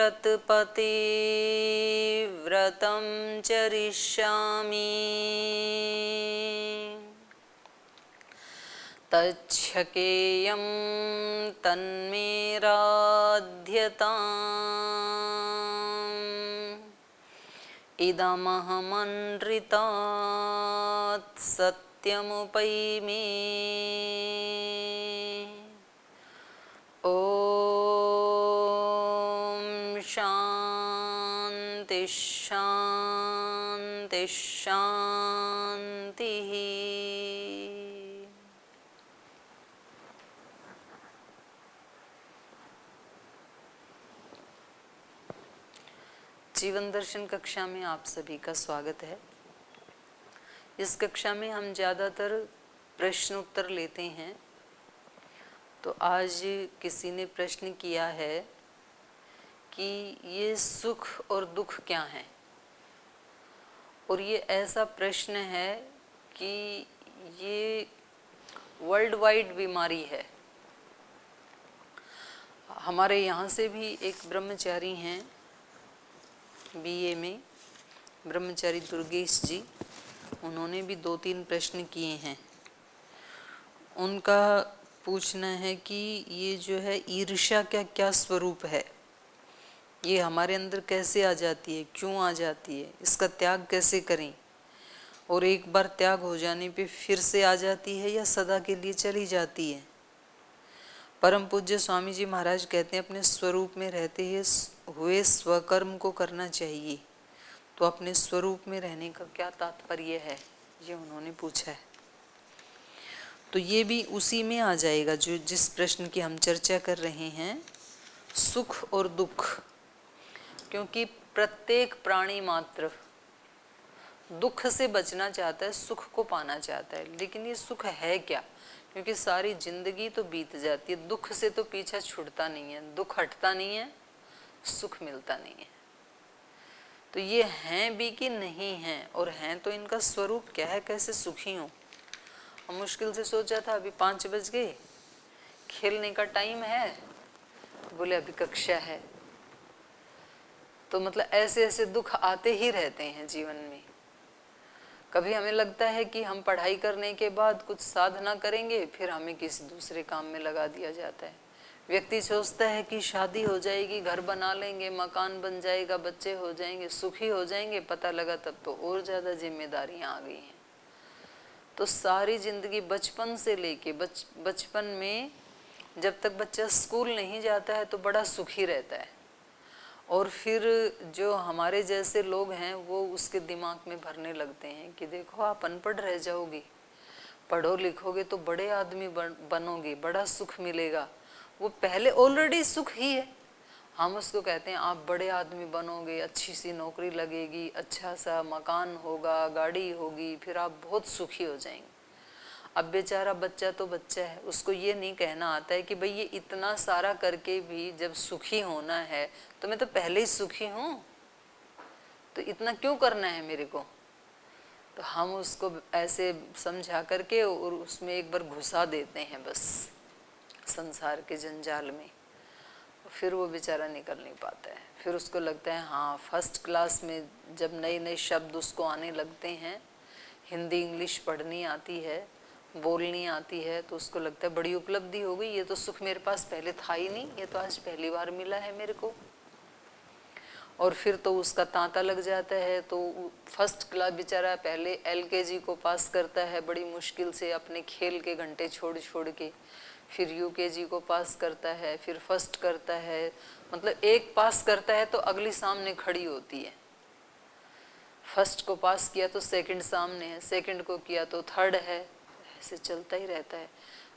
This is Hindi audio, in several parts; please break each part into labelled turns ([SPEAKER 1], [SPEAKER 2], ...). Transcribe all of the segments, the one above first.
[SPEAKER 1] शतपतिव्रतं चरिष्यामि तच्छकेयं तन्मे राध्यताम् इदमहमनृतात् सत्यमुपैमि ॐ शान्ति शान्ति शान्तिः। जीवन दर्शन कक्षा में आप सभी का स्वागत है। इस कक्षा में हम ज़्यादातर प्रश्न उत्तर लेते हैं। तो आज किसी ने प्रश्न किया है कि ये सुख और दुख क्या है, और ये ऐसा प्रश्न है कि ये वर्ल्ड वाइड बीमारी है। हमारे यहाँ से भी एक ब्रह्मचारी हैं बीए में, ब्रह्मचारी दुर्गेश जी, उन्होंने भी 2-3 प्रश्न किए हैं। उनका पूछना है कि ये जो है ईर्ष्या का क्या स्वरूप है, ये हमारे अंदर कैसे आ जाती है, क्यों आ जाती है, इसका त्याग कैसे करें, और एक बार त्याग हो जाने पे फिर से आ जाती है या सदा के लिए चली जाती है। परम पूज्य स्वामी जी महाराज कहते हैं अपने स्वरूप में रहते हुए स्वकर्म को करना चाहिए। तो अपने स्वरूप में रहने का क्या तात्पर्य है, ये उन्होंने पूछा है। तो ये भी उसी में आ जाएगा जो जिस प्रश्न की हम चर्चा कर रहे हैं, सुख और दुख। क्योंकि प्रत्येक प्राणी मात्र दुख से बचना चाहता है, सुख को पाना चाहता है। लेकिन ये सुख है क्या? क्योंकि सारी जिंदगी तो बीत जाती है, दुख से तो पीछा छूटता नहीं है, दुख हटता नहीं है, सुख मिलता नहीं है। तो ये हैं भी कि नहीं हैं, और हैं तो इनका स्वरूप क्या है, कैसे सुखी हूँ। हम मुश्किल से सोचा था अभी 5 बज गए, खेलने का टाइम है, बोले अभी कक्षा है। तो मतलब ऐसे ऐसे दुख आते ही रहते हैं जीवन में। कभी हमें लगता है कि हम पढ़ाई करने के बाद कुछ साधना करेंगे, फिर हमें किसी दूसरे काम में लगा दिया जाता है। व्यक्ति सोचता है कि शादी हो जाएगी, घर बना लेंगे, मकान बन जाएगा, बच्चे हो जाएंगे, सुखी हो जाएंगे, पता लगा तब तो और ज़्यादा जिम्मेदारियां आ गई हैं। तो सारी जिंदगी बचपन से लेके बचपन में जब तक बच्चा स्कूल नहीं जाता है तो बड़ा सुखी रहता है, और फिर जो हमारे जैसे लोग हैं वो उसके दिमाग में भरने लगते हैं कि देखो आप अनपढ़ रह जाओगी, पढ़ो लिखोगे तो बड़े आदमी बनोगे, बड़ा सुख मिलेगा। वो पहले ऑलरेडी सुख ही है। हम उसको कहते हैं आप बड़े आदमी बनोगे, अच्छी सी नौकरी लगेगी, अच्छा सा मकान होगा, गाड़ी होगी, फिर आप बहुत सुखी हो जाएंगे। अब बेचारा बच्चा तो बच्चा है, उसको ये नहीं कहना आता है कि भाई ये इतना सारा करके भी जब सुखी होना है तो मैं तो पहले ही सुखी हूँ, तो इतना क्यों करना है मेरे को। तो हम उसको ऐसे समझा करके और उसमें एक बार घुसा देते हैं बस संसार के जंजाल में, फिर वो बेचारा निकल नहीं पाता है। फिर उसको लगता है हाँ, फर्स्ट क्लास में जब नए नए शब्द उसको आने लगते हैं, हिंदी इंग्लिश पढ़नी आती है, बोलनी आती है, तो उसको लगता है बड़ी उपलब्धि हो गई, ये तो सुख मेरे पास पहले था ही नहीं, ये तो आज पहली बार मिला है मेरे को। और फिर तो उसका तांता लग जाता है। तो फर्स्ट क्लास बेचारा पहले एलकेजी को पास करता है बड़ी मुश्किल से, अपने खेल के घंटे छोड़ छोड़ के, फिर यूकेजी को पास करता है, फिर फर्स्ट करता है, मतलब एक पास करता है तो अगली सामने खड़ी होती है। फर्स्ट को पास किया तो सेकंड सामने है, सेकंड को किया तो थर्ड है, ऐसे चलता ही रहता है।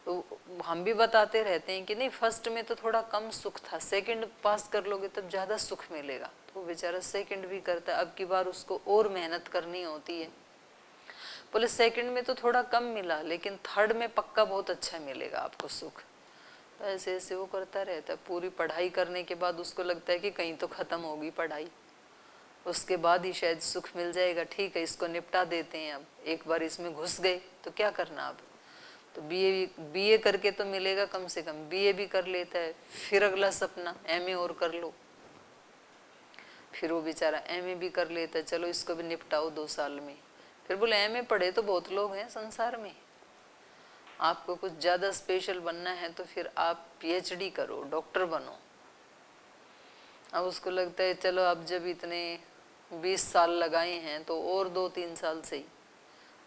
[SPEAKER 1] तो हम भी बताते रहते हैं कि नहीं, फर्स्ट में तो थोड़ा कम सुख था, सेकंड पास कर लोगे तब ज़्यादा सुख मिलेगा। तो बेचारा सेकंड भी करता है, अब की बार उसको और मेहनत करनी होती है। बोले सेकंड में तो थोड़ा कम मिला, लेकिन थर्ड में पक्का बहुत अच्छा मिलेगा आपको सुख। तो ऐसे ऐसे वो करता रहता है। पूरी पढ़ाई करने के बाद उसको लगता है कि कहीं तो ख़त्म होगी पढ़ाई, उसके बाद ही शायद सुख मिल जाएगा। ठीक है, इसको निपटा देते हैं, अब एक बार इसमें घुस गए तो क्या करना अब। तो बीए करके तो मिलेगा, कम से कम बीए भी कर लेता है, फिर अगला सपना एमए और कर लो। फिर वो बेचारा एमए भी कर लेता है, चलो इसको भी निपटाओ 2 साल में। फिर बोले एमए पढ़े तो बहुत लोग हैं संसार में, आपको कुछ ज़्यादा स्पेशल बनना है तो फिर आप पीएचडी करो, डॉक्टर बनो। अब उसको लगता है चलो अब जब इतने 20 साल लगाए हैं तो और 2-3 साल से ही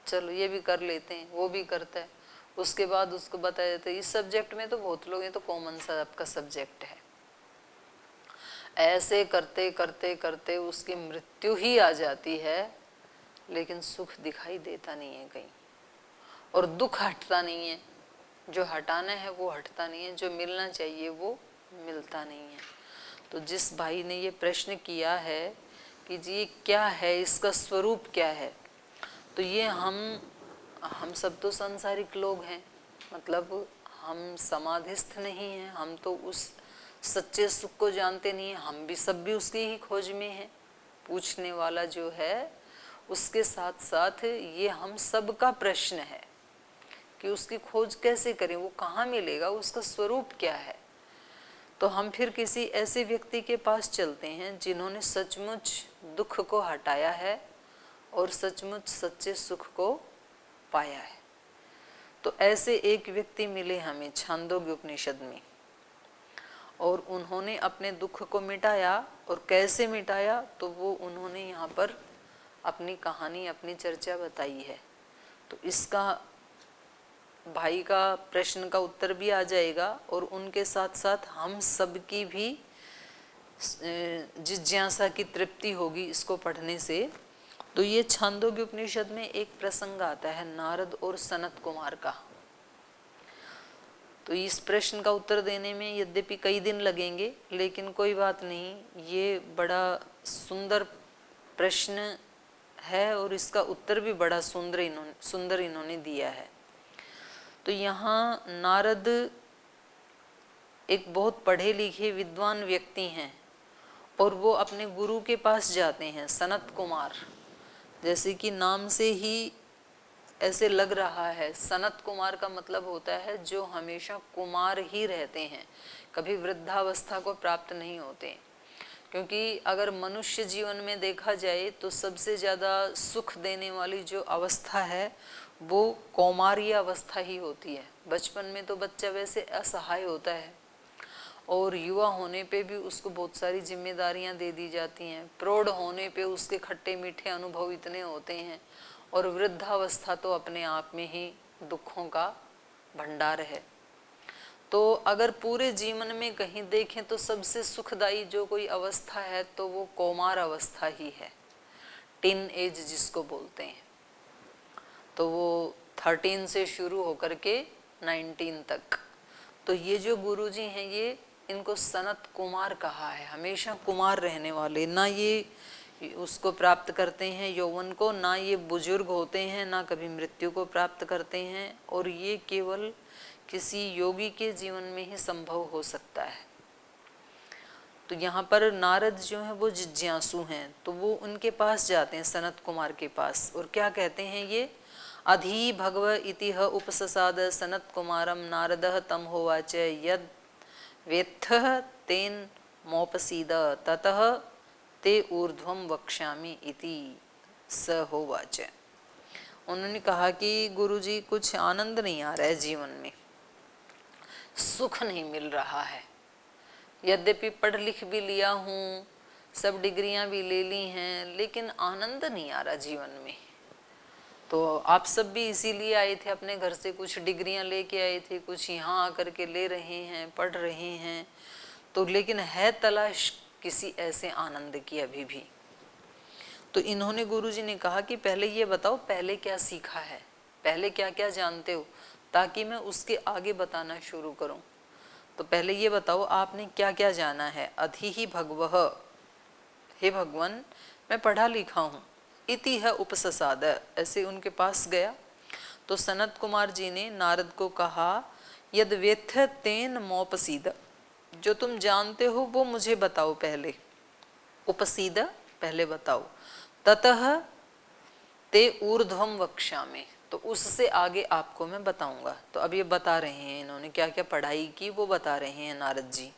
[SPEAKER 1] चलो ये भी कर लेते हैं, वो भी करता है। उसके बाद उसको बताया जाता है इस सब्जेक्ट में तो बहुत लोग हैं, तो कॉमन सा आपका सब्जेक्ट है। ऐसे करते करते करते उसकी मृत्यु ही आ जाती है, लेकिन सुख दिखाई देता नहीं है कहीं, और दुख हटता नहीं है। जो हटाना है वो हटता नहीं है, जो मिलना चाहिए वो मिलता नहीं है। तो जिस भाई ने ये प्रश्न किया है कि जी ये क्या है, इसका स्वरूप क्या है, तो ये हम सब तो सांसारिक लोग हैं, मतलब हम समाधिस्थ नहीं हैं, हम तो उस सच्चे सुख को जानते नहीं हैं, हम भी सब भी उसकी ही खोज में हैं। पूछने वाला जो है उसके साथ साथ ये हम सब का प्रश्न है कि उसकी खोज कैसे करें, वो कहाँ मिलेगा, उसका स्वरूप क्या है। तो हम फिर किसी ऐसे व्यक्ति के पास चलते हैं जिन्होंने सचमुच दुख को हटाया है और सचमुच सच्चे सुख को पाया है। तो ऐसे एक व्यक्ति मिले हमें छांदोग्य उपनिषद में, और उन्होंने अपने दुख को मिटाया। और कैसे मिटाया, तो वो उन्होंने यहाँ पर अपनी कहानी, अपनी चर्चा बताई है। तो इसका भाई का प्रश्न का उत्तर भी आ जाएगा, और उनके साथ साथ हम सब की भी जिज्ञासा की तृप्ति होगी इसको पढ़ने से। तो ये छांदोग्य उपनिषद में एक प्रसंग आता है नारद और सनत कुमार का। तो इस प्रश्न का उत्तर देने में यद्यपि कई दिन लगेंगे, लेकिन कोई बात नहीं, ये बड़ा सुंदर प्रश्न है और इसका उत्तर भी बड़ा सुंदर इन्होंने दिया है। तो यहाँ नारद एक बहुत पढ़े लिखे विद्वान व्यक्ति हैं, और वो अपने गुरु के पास जाते हैं, सनत कुमार। जैसे कि नाम से ही ऐसे लग रहा है, सनत कुमार का मतलब होता है जो हमेशा कुमार ही रहते हैं, कभी वृद्धावस्था को प्राप्त नहीं होते। क्योंकि अगर मनुष्य जीवन में देखा जाए तो सबसे ज़्यादा सुख देने वाली जो अवस्था है वो कौमार्य अवस्था ही होती है। बचपन में तो बच्चा वैसे असहाय होता है, और युवा होने पे भी उसको बहुत सारी जिम्मेदारियां दे दी जाती हैं, प्रौढ़ होने पे उसके खट्टे मीठे अनुभव इतने होते हैं, और वृद्धावस्था तो अपने आप में ही दुखों का भंडार है। तो अगर पूरे जीवन में कहीं देखें तो सबसे सुखदायी जो कोई अवस्था है तो वो कौमार अवस्था ही है, टीन एज जिसको बोलते हैं। तो वो 13 से शुरू होकर के 19 तक। तो ये जो गुरुजी हैं ये इनको सनत कुमार कहा है, हमेशा कुमार रहने वाले, ना ये उसको प्राप्त करते हैं यौवन को, ना ये बुजुर्ग होते हैं, ना कभी मृत्यु को प्राप्त करते हैं, और ये केवल किसी योगी के जीवन में ही संभव हो सकता है। तो यहाँ पर नारद जो है वो जिज्ञासु हैं, तो वो उनके पास जाते हैं, सनत कुमार के पास, और क्या कहते हैं ये, अधि भगव इति ह उपससाद सनत कुमारम नारदः तम होवाच यद वेत्थः तेन मोपसीद ततः ते ऊर्ध्वं वक्ष्यामि इति स होवाच। उन्होंने कहा कि गुरुजी कुछ आनंद नहीं आ रहा है जीवन में, सुख नहीं मिल रहा है, यद्यपि पढ़ लिख भी लिया हूँ, सब डिग्रियां भी ले ली हैं, लेकिन आनंद नहीं आ रहा जीवन में। तो आप सब भी इसीलिए आए थे, अपने घर से कुछ डिग्रियां लेके आए थे, कुछ यहाँ आकर के ले रहे हैं, पढ़ रहे हैं, तो लेकिन है तलाश किसी ऐसे आनंद की अभी भी। तो इन्होंने गुरुजी ने कहा कि पहले ये बताओ पहले क्या सीखा है, पहले क्या क्या जानते हो, ताकि मैं उसके आगे बताना शुरू करूं। तो पहले ये बताओ आपने क्या क्या जाना है। अधि ही भगवः, हे भगवान मैं पढ़ा लिखा हूँ, इति है उपससाद, ऐसे उनके पास गया। तो सनत कुमार जी ने नारद को कहा यद वेत्थ तेन मोपसीद, जो तुम जानते हो वो मुझे बताओ पहले, उपसीद पहले बताओ, ततः ते ऊर्ध्वम वक्ष्यामि, तो उससे आगे आपको मैं बताऊंगा। तो अब ये बता रहे हैं इन्होंने क्या क्या पढ़ाई की, वो बता रहे हैं नारद जी।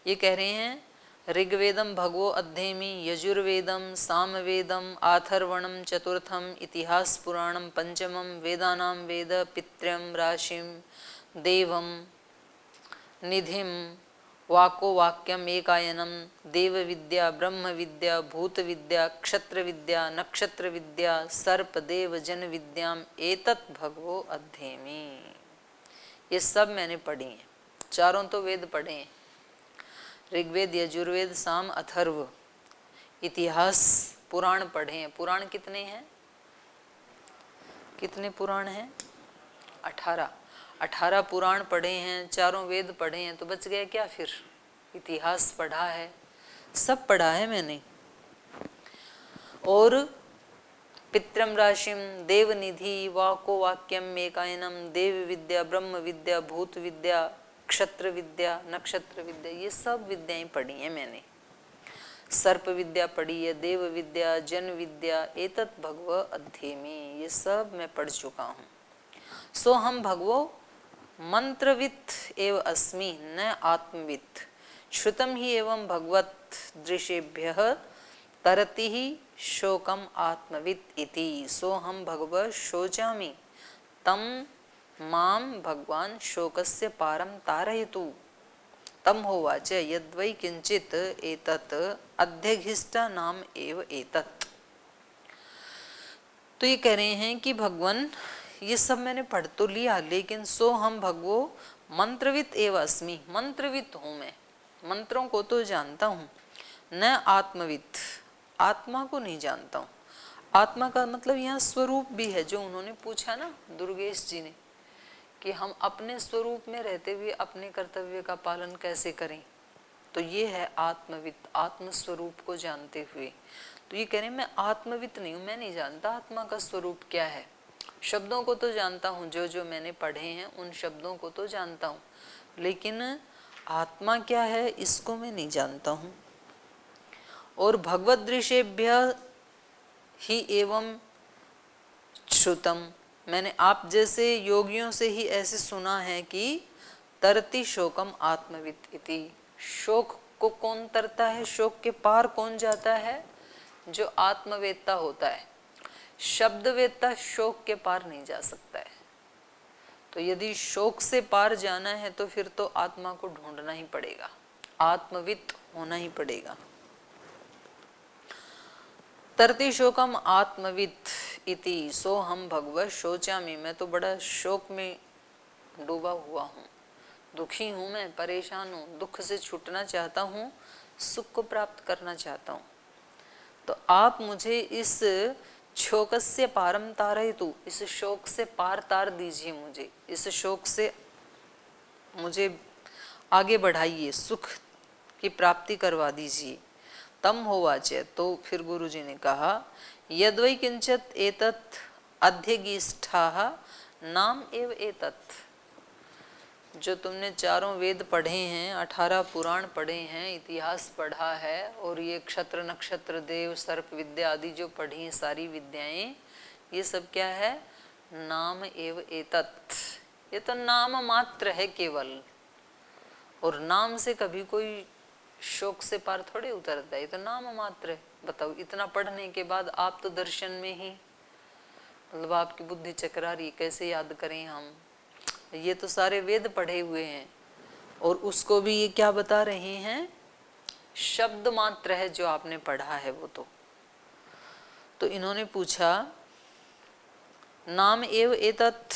[SPEAKER 1] ये कह रहे हैं ऋग्वेदम भगवो अध्येमि, यजुर्वेदम सामवेदम आथर्वणम चतुर्थम, इतिहास पुराणम पंचमम, वेदानाम वेद पितृम राशिम देवम निधिम, वाको वाक्यम एकायनम, देव विद्या ब्रह्म विद्या भूत विद्या क्षत्र विद्या नक्षत्र विद्या सर्प देव जन विद्याम एतत् भगवो अध्येमि। ये सब मैंने पढ़ी हैं, चारों तो वेद पढ़े हैं, ऋग्वेद यजुर्वेद साम अथर्व, इतिहास पुराण पढ़े हैं। पुराण कितने हैं? कितने पुराण हैं? 18 पुराण पढ़े हैं, चारों वेद पढ़े हैं, तो बच गया क्या फिर? इतिहास पढ़ा है, सब पढ़ा है मैंने। और पितृम राशिम, देव निधि, वाको वाक्यम एकायनम, देव विद्या ब्रह्म विद्या भूत विद्या क्षत्र विद्या नक्षत्र विद्या, ये सब विद्याएं पढ़ी हैं मैंने। सर्प विद्या पढ़ी है, देव विद्या जन विद्या एतत् भगव अध्येमि, ये सब मैं पढ़ चुका हूँ। सो हम भगवो मंत्रवित् एव अस्मि न आत्मवित्, श्रुतम ही एवं भगवत दृशेभ्यः तरति ही शोकम आत्मवित् इति। सो हम भगव शोचामि तम माम भगवान शोकस्य पारम तारयतु। तम होवाच यद्वै किंचित एतत् अध्यघिष्टा नाम एव एतत्। तो ये कह रहे हैं कि भगवान ये सब मैंने पढ़ तो लिया, लेकिन सो हम भगवो मंत्रवित एव अस्मि, मंत्रवित हूँ मैं, मंत्रों को तो जानता हूँ, न आत्मवित, आत्मा को नहीं जानता हूँ। आत्मा का मतलब यहाँ स्वरूप भी है, जो उन्होंने पूछा ना दुर्गेश जी ने, कि हम अपने स्वरूप में रहते हुए अपने कर्तव्य का पालन कैसे करें। तो ये है आत्मवित, आत्म स्वरूप को जानते हुए। तो ये कह रहे हैं मैं आत्मवित नहीं हूँ, मैं नहीं जानता आत्मा का स्वरूप क्या है। शब्दों को तो जानता हूँ, जो जो मैंने पढ़े हैं उन शब्दों को तो जानता हूँ, लेकिन आत्मा क्या है इसको मैं नहीं जानता हूँ। और भगवत दृशेभ्य ही एवं श्रुतम, मैंने आप जैसे योगियों से ही ऐसे सुना है कि तरति शोकम आत्मवित् इति। शोक को कौन तरता है, शोक के पार कौन जाता है? जो आत्मवेत्ता होता है। शब्दवेत्ता शोक के पार नहीं जा सकता है। तो यदि शोक से पार जाना है तो फिर तो आत्मा को ढूंढना ही पड़ेगा, आत्मवित् होना ही पड़ेगा। तरति शोकम आत्मवित् इति सो हम भगवत शोचामि, मैं तो बड़ा शोक में डूबा हुआ हूँ, दुखी हूँ, मैं परेशान हूँ, दुख से छूटना चाहता हूँ, सुख को प्राप्त करना चाहता हूँ। तो आप मुझे इस शोकस्य पारम तारयतु, इस शोक से पार तार दीजिए, मुझे इस शोक से मुझे आगे बढ़ाइए, सुख की प्राप्ति करवा दीजिए। तम होवाच, तो फिर गुरु जी ने कहा यद्वै किंचित एतत् अध्यगिष्ठाः नाम एव एतत्। जो तुमने चारों वेद पढ़े हैं, 18 पुराण पढ़े हैं, इतिहास पढ़ा है, और ये क्षत्र नक्षत्र देव सर्प विद्या आदि जो पढ़ी हैं सारी विद्याएं, ये सब क्या है? नाम एव एतत्। ये तो नाम मात्र है केवल, और नाम से कभी कोई शोक से पार थोड़े उतरता है, ये तो नाम मात्र है। बताओ, इतना पढ़ने के बाद आप तो दर्शन में ही, मतलब आपकी बुद्धि चकरा रही, कैसे याद करें हम? ये तो सारे वेद पढ़े हुए हैं, और उसको भी ये क्या बता रहे हैं? शब्द मात्र है जो आपने पढ़ा है वो तो इन्होंने पूछा नाम एव एतत्,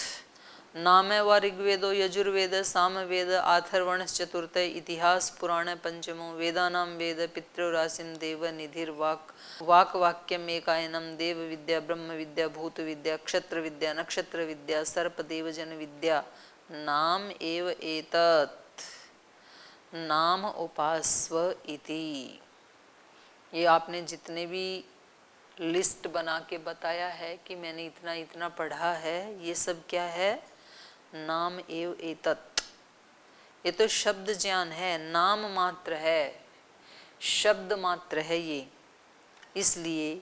[SPEAKER 1] नाम व ऋग्वेदो यजुर्वेद सामवेद आथर्वण चतुर्थ, इतिहास पुराण पंचमो, वेदानां वेद पितृराशिम देव निधिर्वाक, वाक वाक्यम एकायनम, देव विद्या ब्रह्म विद्या भूत विद्या क्षत्र विद्या नक्षत्र विद्या सर्प देव जन विद्या नाम एव एतत्, नाम उपास्व इति। ये आपने जितने भी लिस्ट बना के बताया है कि मैंने इतना इतना पढ़ा है, ये सब क्या है? नाम एव एतत्। ये तो शब्द ज्ञान है, नाम मात्र है, शब्द मात्र है ये। इसलिए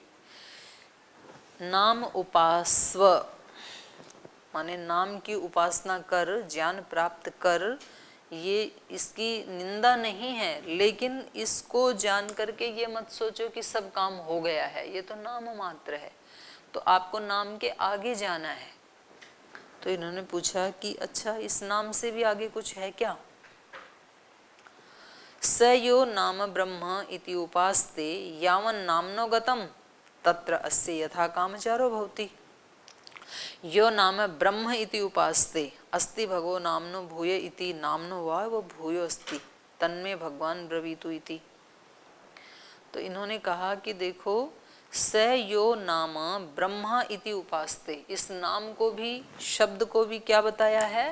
[SPEAKER 1] नाम उपास्व माने नाम की उपासना कर, ज्ञान प्राप्त कर, ये इसकी निंदा नहीं है, लेकिन इसको जान करके ये मत सोचो कि सब काम हो गया है, ये तो नाम मात्र है, तो आपको नाम के आगे जाना है। तो इन्होंने पूछा कि अच्छा इस नाम से भी आगे कुछ है क्या? स यो नाम ब्रह्म इति उपास्ते यावन नामनो गतम तत्र अस्य यथा कामचारो भवति। यो नाम ब्रह्म इति उपास्ते अस्ति भगवो नामनो भूय इति नामनो वा वो भूयो अस्ति तन्मे भगवान ब्रवीतु इति। तो इन्होंने कहा कि देखो, स यो नाम ब्रह्मा इति उपास्ते, इस नाम को भी, शब्द को भी क्या बताया है?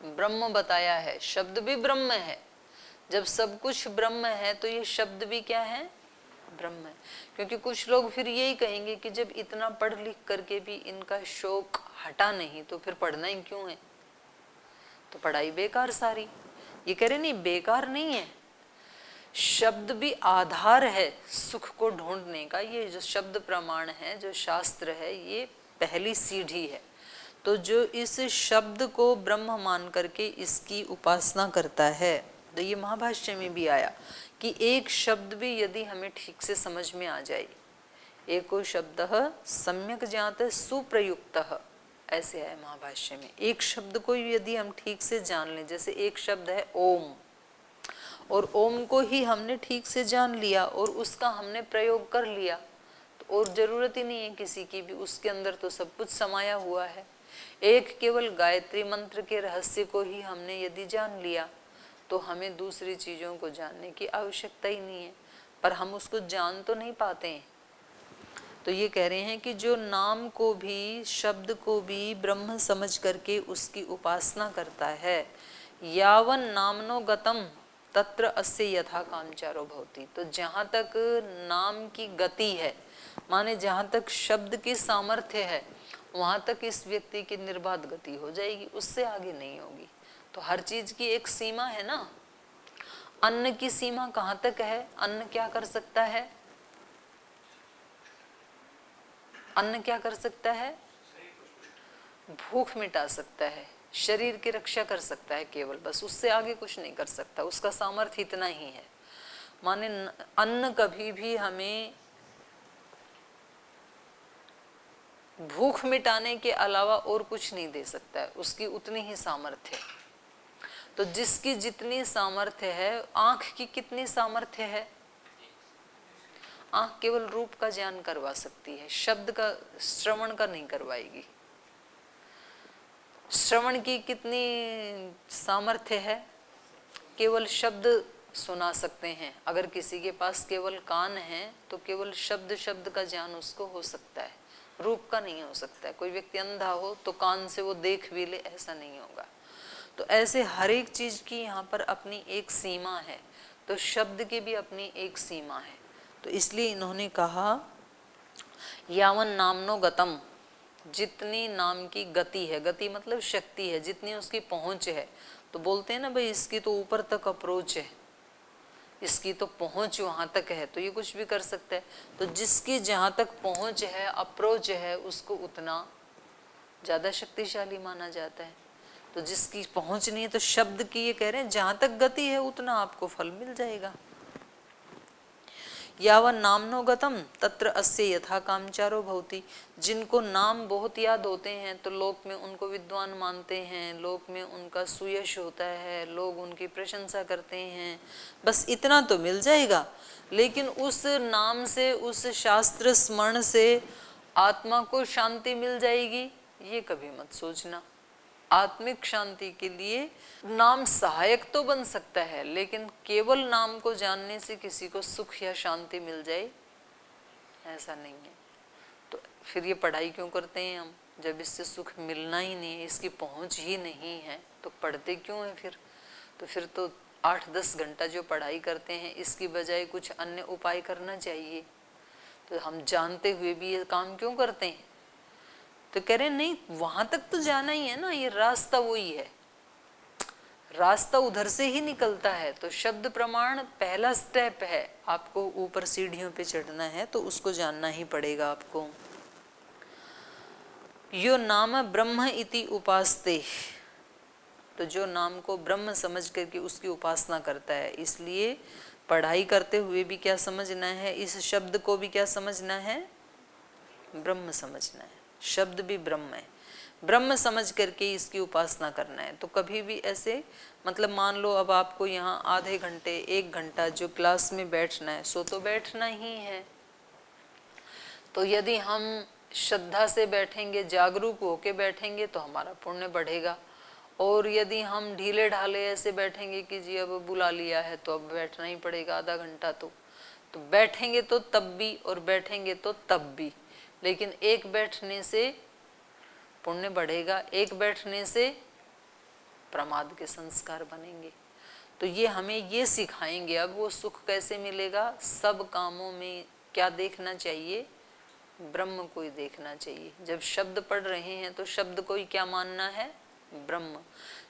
[SPEAKER 1] ब्रह्म बताया है। शब्द भी ब्रह्म है। जब सब कुछ ब्रह्म है तो ये शब्द भी क्या है? ब्रह्म है। क्योंकि कुछ लोग फिर यही कहेंगे कि जब इतना पढ़ लिख करके भी इनका शौक हटा नहीं तो फिर पढ़ना ही क्यों है, तो पढ़ाई बेकार सारी। ये कह रहे नहीं, बेकार नहीं है, शब्द भी आधार है सुख को ढूंढने का। ये जो शब्द प्रमाण है, जो शास्त्र है, ये पहली सीढ़ी है। तो जो इस शब्द को ब्रह्म मान करके इसकी उपासना करता है, तो ये महाभाष्य में भी आया कि एक शब्द भी यदि हमें ठीक से समझ में आ जाए, एको शब्द सम्यक ज्ञात सुप्रयुक्त, ऐसे है महाभाष्य में। एक शब्द को यदि हम ठीक से जान लें, जैसे एक शब्द है ओम, और ओम को ही हमने ठीक से जान लिया और उसका हमने प्रयोग कर लिया, तो और जरूरत ही नहीं है किसी की भी, उसके अंदर तो सब कुछ समाया हुआ है। एक केवल गायत्री मंत्र के रहस्य को ही हमने यदि जान लिया तो हमें दूसरी चीजों को जानने की आवश्यकता ही नहीं है, पर हम उसको जान तो नहीं पाते हैं। तो ये कह रहे हैं कि जो नाम को भी, शब्द को भी ब्रह्म समझ करके उसकी उपासना करता है, यावन नामनो गतम तत्र अस्य यथा कामचारो भवति। तो जहाँ तक नाम की गति है, माने जहाँ तक शब्द की सामर्थ्य है, वहाँ तक इस व्यक्ति की निर्बाध गति हो जाएगी, उससे आगे नहीं होगी। तो हर चीज की एक सीमा है ना। अन्न की सीमा कहाँ तक है? अन्न क्या कर सकता है? अन्न क्या कर सकता है? भूख मिटा सकता है, शरीर की रक्षा कर सकता है केवल, बस, उससे आगे कुछ नहीं कर सकता। उसका सामर्थ्य इतना ही है। माने अन्न कभी भी हमें भूख मिटाने के अलावा और कुछ नहीं दे सकता है, उसकी उतनी ही सामर्थ्य है। तो जिसकी जितनी सामर्थ्य है, आंख की कितनी सामर्थ्य है? आंख केवल रूप का ज्ञान करवा सकती है, शब्द का, श्रवण का नहीं करवाएगी। श्रवण की कितनी सामर्थ्य है? केवल शब्द सुना सकते हैं। अगर किसी के पास केवल कान है तो केवल शब्द, शब्द का ज्ञान उसको हो सकता है, रूप का नहीं हो सकता है। कोई व्यक्ति अंधा हो तो कान से वो देख भी ले, ऐसा नहीं होगा। तो ऐसे हर एक चीज की यहाँ पर अपनी एक सीमा है, तो शब्द की भी अपनी एक सीमा है। तो इसलिए इन्होंने कहा यावन नामनो गतम, जितनी नाम की गति है, गति मतलब शक्ति है, जितनी उसकी पहुंच है। तो बोलते हैं ना भाई, इसकी तो ऊपर तक अप्रोच है, इसकी तो पहुंच वहां तक है, तो ये कुछ भी कर सकता है। तो जिसकी जहां तक पहुंच है, अप्रोच है, उसको उतना ज्यादा शक्तिशाली माना जाता है। तो जिसकी पहुंच नहीं है, तो शब्द की ये कह रहे हैं जहां तक गति है उतना आपको फल मिल जाएगा। यावन नामनो गतम तत्र अस्य यथा कामचारो भवति। जिनको नाम बहुत याद होते हैं तो लोक में उनको विद्वान मानते हैं, लोक में उनका सुयश होता है, लोग उनकी प्रशंसा करते हैं, बस इतना तो मिल जाएगा। लेकिन उस नाम से, उस शास्त्र स्मरण से आत्मा को शांति मिल जाएगी, ये कभी मत सोचना। आत्मिक शांति के लिए नाम सहायक तो बन सकता है, लेकिन केवल नाम को जानने से किसी को सुख या शांति मिल जाए, ऐसा नहीं है। तो फिर ये पढ़ाई क्यों करते हैं हम, जब इससे सुख मिलना ही नहीं है, इसकी पहुंच ही नहीं है, तो पढ़ते क्यों है फिर? तो फिर तो 8-10 घंटा जो पढ़ाई करते हैं, इसकी बजाय कुछ अन्य उपाय करना चाहिए। तो हम जानते हुए भी ये काम क्यों करते हैं? तो कह रहे नहीं, वहां तक तो जाना ही है ना, ये रास्ता वही है, रास्ता उधर से ही निकलता है। तो शब्द प्रमाण पहला स्टेप है, आपको ऊपर सीढ़ियों पे चढ़ना है तो उसको जानना ही पड़ेगा आपको। यो नाम ब्रह्म इति उपास्ते, तो जो नाम को ब्रह्म समझ करके उसकी उपासना करता है। इसलिए पढ़ाई करते हुए भी क्या समझना है, इस शब्द को भी क्या समझना है, ब्रह्म समझना है। शब्द भी ब्रह्म है, ब्रह्म समझ करके इसकी उपासना करना है। तो कभी भी ऐसे मतलब मान लो अब आपको यहाँ आधे घंटे 1 घंटा जो क्लास में बैठना है सो तो बैठना ही है। तो यदि हम श्रद्धा से बैठेंगे, जागरूक होके बैठेंगे तो हमारा पुण्य बढ़ेगा। और यदि हम ढीले ढाले ऐसे बैठेंगे कि जी अब बुला लिया है तो अब बैठना ही पड़ेगा आधा घंटा, तो बैठेंगे तो तब भी और बैठेंगे तो तब भी। लेकिन एक बैठने से पुण्य बढ़ेगा, एक बैठने से प्रमाद के संस्कार बनेंगे। तो ये हमें ये सिखाएंगे। अब वो सुख कैसे मिलेगा, सब कामों में क्या देखना चाहिए, ब्रह्म को ही देखना चाहिए। जब शब्द पढ़ रहे हैं तो शब्द को ही क्या मानना है, ब्रह्म।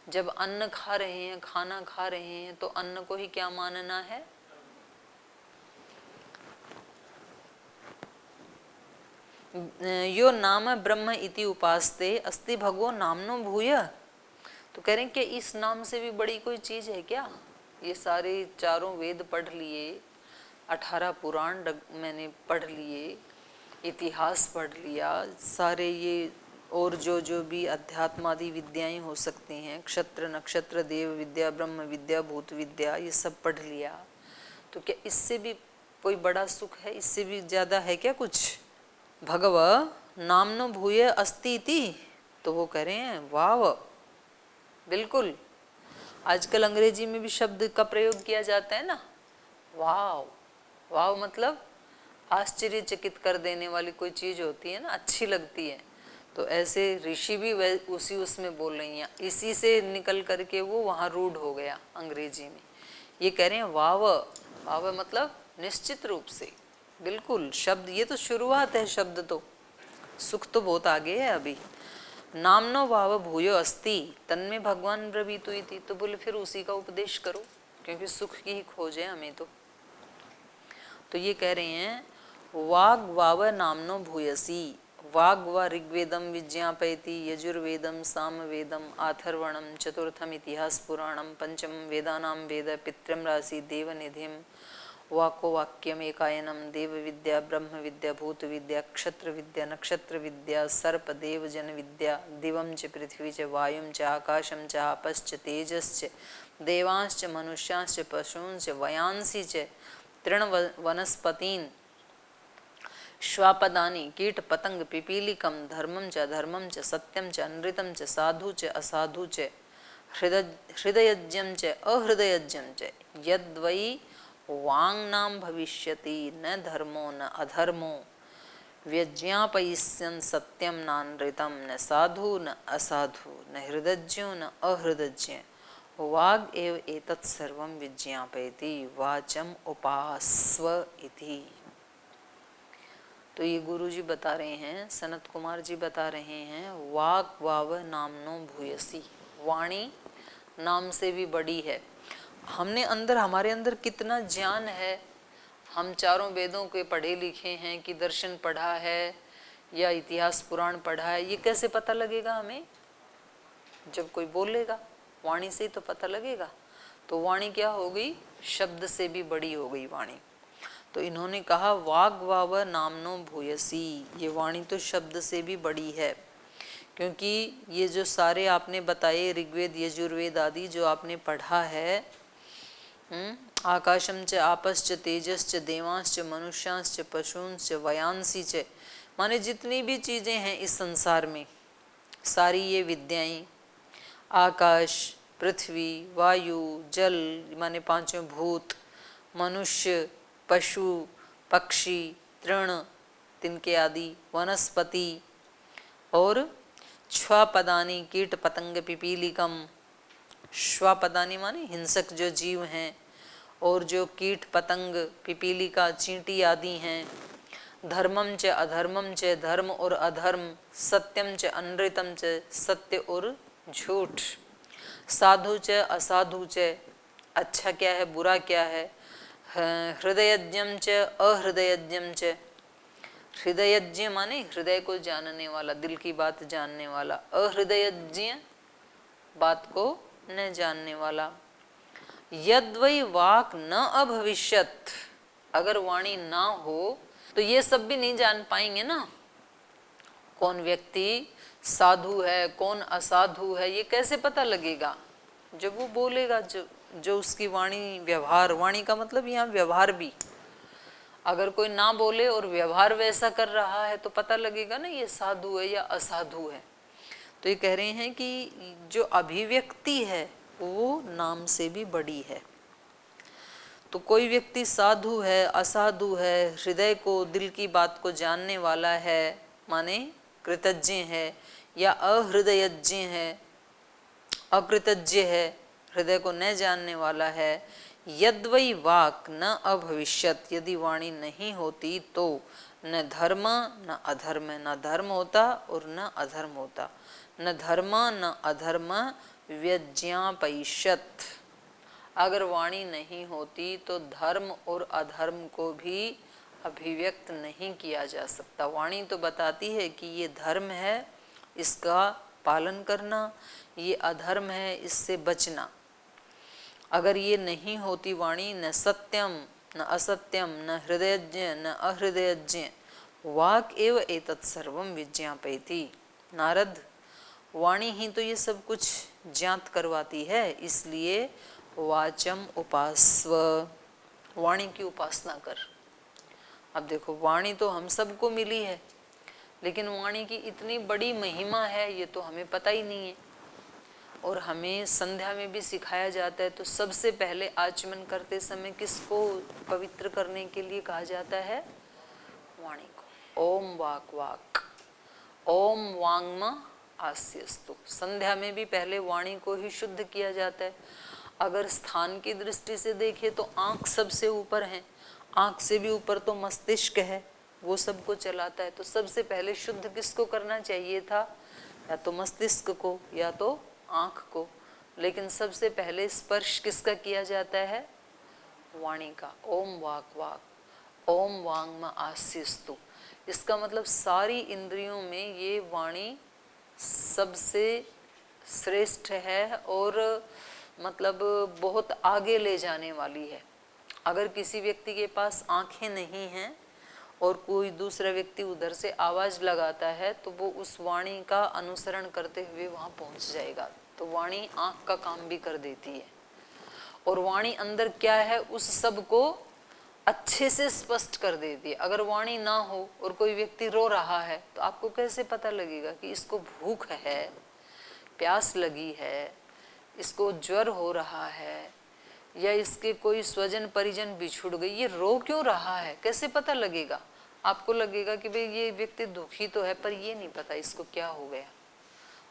[SPEAKER 1] जब अन्न खा रहे हैं, खाना खा रहे हैं तो अन्न को ही क्या मानना है, यो नाम ब्रह्म इति उपास्ते अस्ति भगवो नामनो भूय। तो कह रहे हैं कि इस नाम से भी बड़ी कोई चीज है क्या। ये सारे चारों वेद पढ़ लिए, 18 पुराण मैंने पढ़ लिए, इतिहास पढ़ लिया, सारे ये और जो भी अध्यात्म आदि विद्याएं हो सकती हैं, क्षत्र नक्षत्र देव विद्या ब्रह्म विद्या भूत विद्या, ये सब पढ़ लिया। तो क्या इससे भी कोई बड़ा सुख है, इससे भी ज्यादा है क्या कुछ। भगव नामनो भूय अस्ति इति। तो वो कह रहे हैं वाव, बिल्कुल। आजकल अंग्रेजी में भी शब्द का प्रयोग किया जाता है ना, वाव। वाव मतलब आश्चर्यचकित कर देने वाली कोई चीज होती है ना, अच्छी लगती है। तो ऐसे ऋषि भी उसी उसमें बोल रही हैं, इसी से निकल करके वो वहाँ रूढ़ हो गया अंग्रेजी में। ये कह रहे हैं वाव। वाव मतलब निश्चित रूप से, बिल्कुल। शब्द ये तो शुरुआत है, शब्द तो सुख तो बहुत आगे है अभी। नामनो भाव भूयो अस्ति तन्मे भगवान ब्रवीतु इति। तो बोले फिर उसी का उपदेश करो, क्योंकि सुख की ही खोज है हमें तो ये कह रहे हैं वाग वाव नामनो भूयसी। वाग व ऋग्वेदम विज्ञापयति, यजुर्वेदम सामवेदम आथर्वणम चतुर्थम इतिहास पुराणम पंचम वेदानाम वेद पितृम राशि देवनिधिम वाको वाक्यम एकायनम देव विद्या ब्रह्म विद्या भूत विद्या क्षत्र विद्या नक्षत्र विद्या सर्प देव जन विद्या दिवम च पृथ्वी च वायुम च आकाशम च आपश्च तेजश्च देवांश्च मनुष्यांश्च पशूंश्च वयांसी च तृण वनस्पतीन श्वापदानी कीट पतंग पिपीलिकम धर्मम च अधर्मम च सत्यम च अनृतम च साधु च असाधु च हृदयज्ञम च अहृदयज्ञम च यद्वै वांगनाम भविष्यति न धर्मो न अधर्मो व्यज्ञापयिष्यन् सत्यम नानृतम न साधु न असाधु न हृदज्ञो न अहृदज्ञ वाग एव एतत् सर्वं विज्ञापयति वाचम उपास्व इति। तो ये गुरु जी बता रहे हैं, सनत कुमार जी बता रहे हैं, वाक वाव नामनो भूयसी। वाणी नाम से भी बड़ी है। हमने अंदर, हमारे अंदर कितना ज्ञान है। हम चारों वेदों के पढ़े लिखे हैं कि दर्शन पढ़ा है या इतिहास पुराण पढ़ा है, ये कैसे पता लगेगा हमें, जब कोई बोलेगा। वाणी से ही तो पता लगेगा। तो वाणी क्या हो गई, शब्द से भी बड़ी हो गई वाणी। तो इन्होंने कहा वाग वाव नामनो भूयसी, ये वाणी तो शब्द से भी बड़ी है। क्योंकि ये जो सारे आपने बताए ऋग्वेद यजुर्वेद आदि जो आपने पढ़ा है, आकाशम च आपश्च तेजश्च देवांश्च मनुष्यांश्च पशूंश्च वयांसी च, माने जितनी भी चीजें हैं इस संसार में, सारी ये विद्याएं, आकाश पृथ्वी वायु जल माने पांचों भूत, मनुष्य पशु पक्षी तृण तिनके आदि वनस्पति और श्वापदानी कीट पतंग पिपीलिकम। श्वापदानी माने हिंसक जो जीव हैं, और जो कीट पतंग पिपीलिका चींटी आदि हैं। धर्मम च अधर्मम च, धर्म और अधर्म। सत्यम च अनृतम च, सत्य और झूठ। साधु च असाधु च, अच्छा क्या है बुरा क्या है। हृदयज्ञम च अहृदयज्ञम च, हृदयज्ञ माने हृदय को जानने वाला, दिल की बात जानने वाला। अहृदयज्ञ बात को न जानने वाला। यद्वै वाक न अभविष्यत, अगर वाणी ना हो तो ये सब भी नहीं जान पाएंगे ना। कौन व्यक्ति साधु है कौन असाधु है ये कैसे पता लगेगा? जब वो बोलेगा, जो उसकी वाणी, व्यवहार, वाणी का मतलब यहाँ व्यवहार भी, अगर कोई ना बोले और व्यवहार वैसा कर रहा है तो पता लगेगा ना ये साधु है या असाधु है। तो ये कह रहे हैं कि जो अभिव्यक्ति है वो नाम से भी बड़ी है। तो कोई व्यक्ति साधु है असाधु है, हृदय को, दिल की बात को जानने वाला है माने कृतज्ञ है, या अहृदयज्ञ है, अकृतज्ञ है, हृदय को न जानने वाला है। यद्वै वाक न अभविष्यत, यदि वाणी नहीं होती तो न धर्म न अधर्म, न धर्म होता और न अधर्म होता। न धर्म न अधर्म व्यज्ञापयिष्यत, अगर वाणी नहीं होती तो धर्म और अधर्म को भी अभिव्यक्त नहीं किया जा सकता। वाणी तो बताती है कि ये धर्म है इसका पालन करना, ये अधर्म है इससे बचना। अगर ये नहीं होती वाणी, न सत्यम न असत्यम न हृदयज्ञ न अहृदयज्ञ वाक एव एतत् सर्वम विज्ञापयति। नारद, वाणी ही तो ये सब कुछ ज्ञात करवाती है, इसलिए वाचम उपास्व, वाणी की उपासना कर। अब देखो, वाणी तो हम सबको मिली है, लेकिन वाणी की इतनी बड़ी महिमा है ये तो हमें पता ही नहीं है। और हमें संध्या में भी सिखाया जाता है, तो सबसे पहले आचमन करते समय किसको पवित्र करने के लिए कहा जाता है? वाणी को। ओम वाक वाक, ओम वांग्म आस्यस्तु। संध्या में भी पहले वाणी को ही शुद्ध किया जाता है। अगर स्थान की दृष्टि से देखें तो आंख सबसे ऊपर है, आंख से भी ऊपर तो मस्तिष्क है, वो सबको चलाता है। तो सबसे पहले शुद्ध किसको करना चाहिए था? या तो मस्तिष्क को या तो आंख को, लेकिन सबसे पहले स्पर्श किसका किया जाता है? वाणी का। ओम वाक वाक, ओम वांग्म आस्यस्तु। इसका मतलब सारी इंद्रियों में ये वाणी सबसे श्रेष्ठ है और मतलब बहुत आगे ले जाने वाली है। अगर किसी व्यक्ति के पास आंखें नहीं हैं और कोई दूसरा व्यक्ति उधर से आवाज लगाता है तो वो उस वाणी का अनुसरण करते हुए वहां पहुंच जाएगा। तो वाणी आंख का काम भी कर देती है, और वाणी अंदर क्या है उस सब को अच्छे से स्पष्ट कर देती है। अगर वाणी ना हो और कोई व्यक्ति रो रहा है तो आपको कैसे पता लगेगा कि इसको भूख है, प्यास लगी है, इसको ज्वर हो रहा है, या इसके कोई स्वजन परिजन बिछुड़ गई, ये रो क्यों रहा है? कैसे पता लगेगा? आपको लगेगा कि भाई ये व्यक्ति दुखी तो है, पर ये नहीं पता इसको क्या हो गया।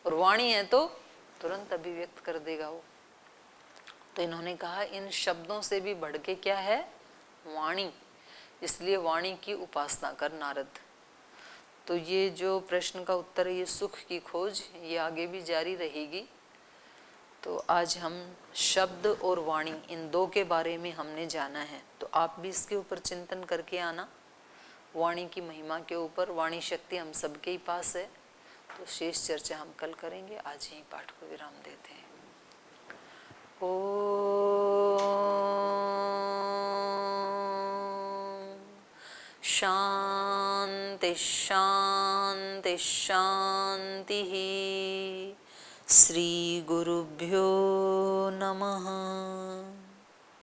[SPEAKER 1] और वाणी है तो तुरंत अभिव्यक्त कर देगा वो। तो इन्होंने कहा इन शब्दों से भी बढ़ के क्या है? वाणी। इसलिए वाणी की उपासना कर नारद। तो ये जो प्रश्न का उत्तर है, ये सुख की खोज, ये आगे भी जारी रहेगी। तो आज हम शब्द और वाणी इन दो के बारे में हमने जाना है। तो आप भी इसके ऊपर चिंतन करके आना, वाणी की महिमा के ऊपर। वाणी शक्ति हम सबके ही पास है। तो शेष चर्चा हम कल करेंगे। आज ही पाठ को विराम देते हैं। शांति शांति शांति। श्री गुरुभ्यो नमः।